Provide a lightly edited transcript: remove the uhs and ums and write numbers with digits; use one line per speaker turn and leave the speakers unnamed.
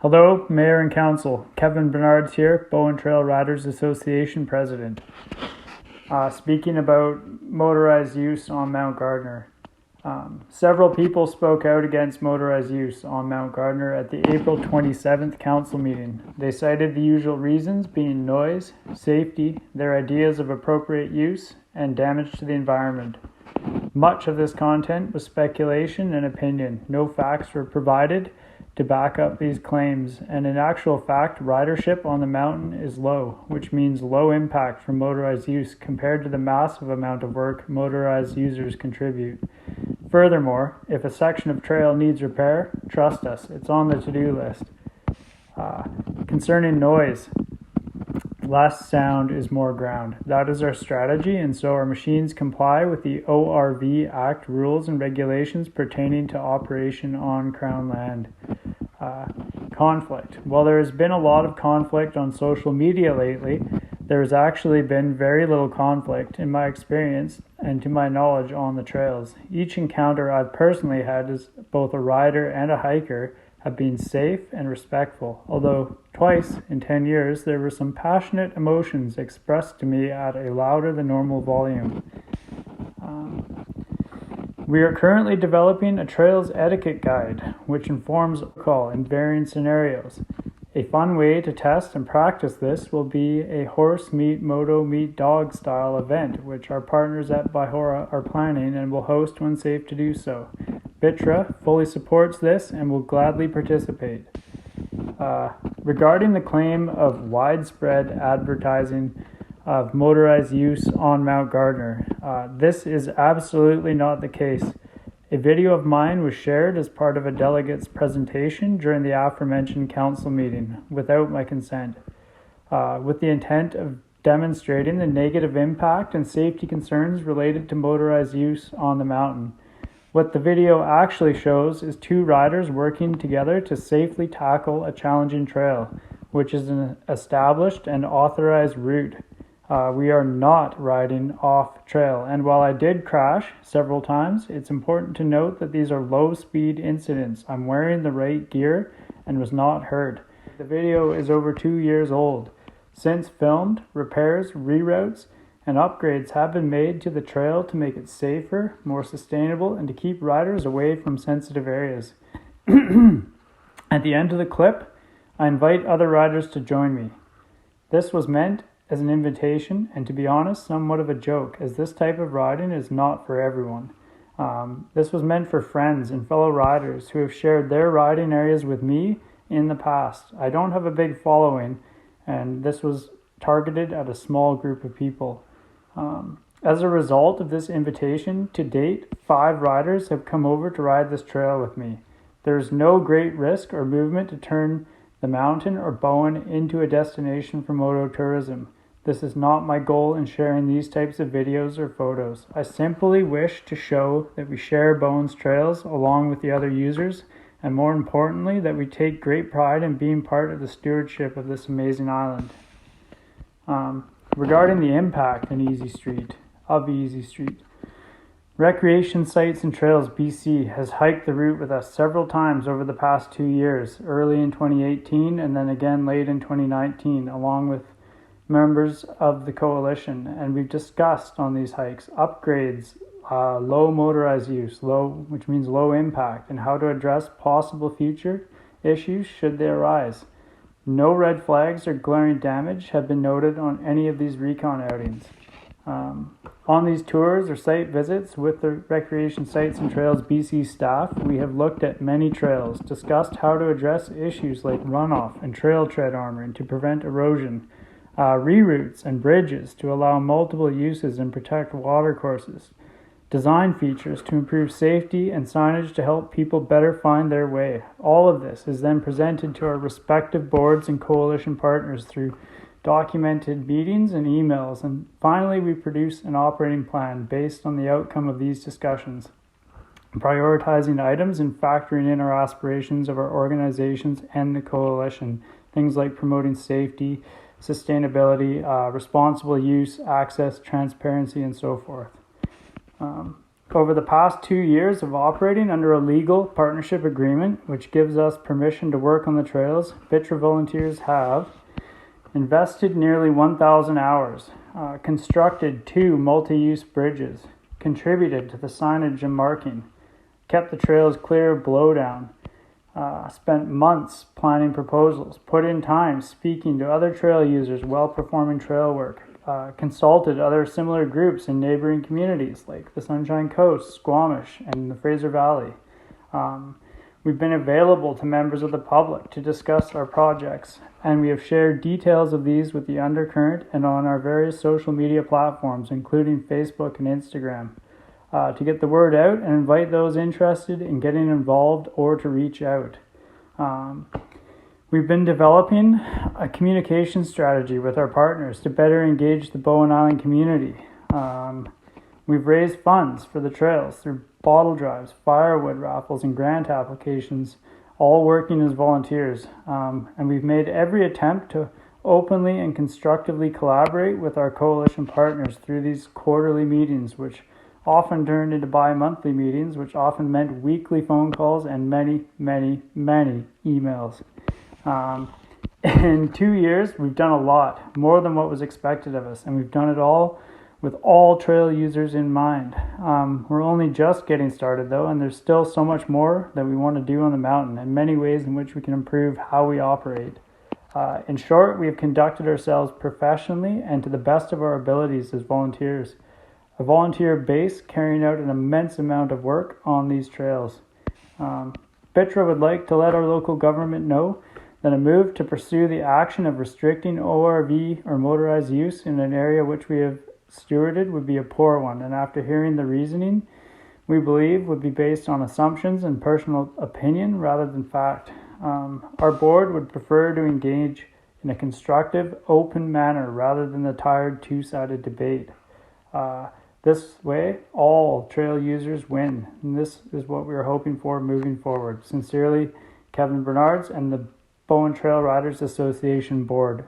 Hello, Mayor and Council. Kevin Bernard's here, Bowen Trail Riders Association President. Speaking about motorized use on Mount Gardner. Several people spoke out against motorized use on Mount Gardner at the April 27th Council meeting. They cited the usual reasons being noise, safety, their ideas of appropriate use, and damage to the environment. Much of this content was speculation and opinion. No facts were provided to back up these claims, and in actual fact, ridership on the mountain is low, which means low impact from motorized use compared to the massive amount of work motorized users contribute. Furthermore, if a section of trail needs repair, trust us, it's on the to-do list. Concerning noise, less sound is more ground. That is our strategy, and so our machines comply with the ORV Act rules and regulations pertaining to operation on Crown land. Conflict. While there has been a lot of conflict on social media lately, there has actually been very little conflict in my experience and to my knowledge on the trails. Each encounter I've personally had as both a rider and a hiker have been safe and respectful, although twice in 10 years there were some passionate emotions expressed to me at a louder than normal volume. We are currently developing a trails etiquette guide, which informs protocol in varying scenarios. A fun way to test and practice this will be a horse meet moto meet dog style event, which our partners at Bihora are planning and will host when safe to do so. BTRA fully supports this and will gladly participate. Regarding the claim of widespread advertising of motorized use on Mount Gardner, this is absolutely not the case. A video of mine was shared as part of a delegate's presentation during the aforementioned council meeting without my consent, with the intent of demonstrating the negative impact and safety concerns related to motorized use on the mountain. What the video actually shows is two riders working together to safely tackle a challenging trail, which is an established and authorized route. We are not riding off trail, and while I did crash several times, it's important to note that these are low-speed incidents. I'm wearing the right gear and was not hurt. The video is over 2 years old. Since filmed, repairs, reroutes, and upgrades have been made to the trail to make it safer, more sustainable, and to keep riders away from sensitive areas. At the end of the clip, I invite other riders to join me. This was meant as an invitation, and to be honest, somewhat of a joke, as this type of riding is not for everyone. This was meant for friends and fellow riders who have shared their riding areas with me in the past. I don't have a big following, and this was targeted at a small group of people. As a result of this invitation, to date, 5 riders have come over to ride this trail with me. There is no great risk or movement to turn the mountain or Bowen into a destination for moto tourism. This is not my goal in sharing these types of videos or photos. I simply wish to show that we share Bowen's trails along with the other users, and more importantly, that we take great pride in being part of the stewardship of this amazing island. Regarding the impact of Easy Street, Recreation Sites and Trails BC has hiked the route with us several times over the past 2 years, early in 2018 and then again late in 2019, along with members of the coalition, and we've discussed on these hikes upgrades, low motorized use, which means low impact, and how to address possible future issues should they arise. No red flags or glaring damage have been noted on any of these recon outings. On these tours or site visits with the Recreation Sites and Trails BC staff, we have looked at many trails, discussed how to address issues like runoff and trail tread armoring to prevent erosion, reroutes and bridges to allow multiple uses and protect watercourses, design features to improve safety, and signage to help people better find their way. All of this is then presented to our respective boards and coalition partners through documented meetings and emails, and finally we produce an operating plan based on the outcome of these discussions, prioritizing items and factoring in our aspirations of our organizations and the coalition, things like promoting safety, sustainability, responsible use, access, transparency, and so forth. Over the past 2 years of operating under a legal partnership agreement, which gives us permission to work on the trails, BTRA volunteers have invested nearly 1,000 hours, constructed 2 multi-use bridges, contributed to the signage and marking, kept the trails clear of blowdown, spent months planning proposals, put in time speaking to other trail users while performing trail work, consulted other similar groups in neighboring communities like the Sunshine Coast, Squamish, and the Fraser Valley. We've been available to members of the public to discuss our projects, and we have shared details of these with the undercurrent and on our various social media platforms, including Facebook and Instagram, to get the word out and invite those interested in getting involved or to reach out. We've been developing a communication strategy with our partners to better engage the Bowen Island community. We've raised funds for the trails through bottle drives, firewood raffles, and grant applications, all working as volunteers. And we've made every attempt to openly and constructively collaborate with our coalition partners through these quarterly meetings, which often turned into bi-monthly meetings, which often meant weekly phone calls and many, many, many emails. In 2 years, we've done a lot, more than what was expected of us, and we've done it all with all trail users in mind. We're only just getting started though, and there's still so much more that we want to do on the mountain, and many ways in which we can improve how we operate. In short, we have conducted ourselves professionally and to the best of our abilities as volunteers. A volunteer base carrying out an immense amount of work on these trails. BTRA would like to let our local government know that a move to pursue the action of restricting ORV or motorized use in an area which we have stewarded would be a poor one, and after hearing the reasoning, we believe would be based on assumptions and personal opinion rather than fact. Our board would prefer to engage in a constructive, open manner rather than the tired, two-sided debate. This way, all trail users win, and this is what we are hoping for moving forward. Sincerely, Kevin Bernards and the Bowen Trail Riders Association Board.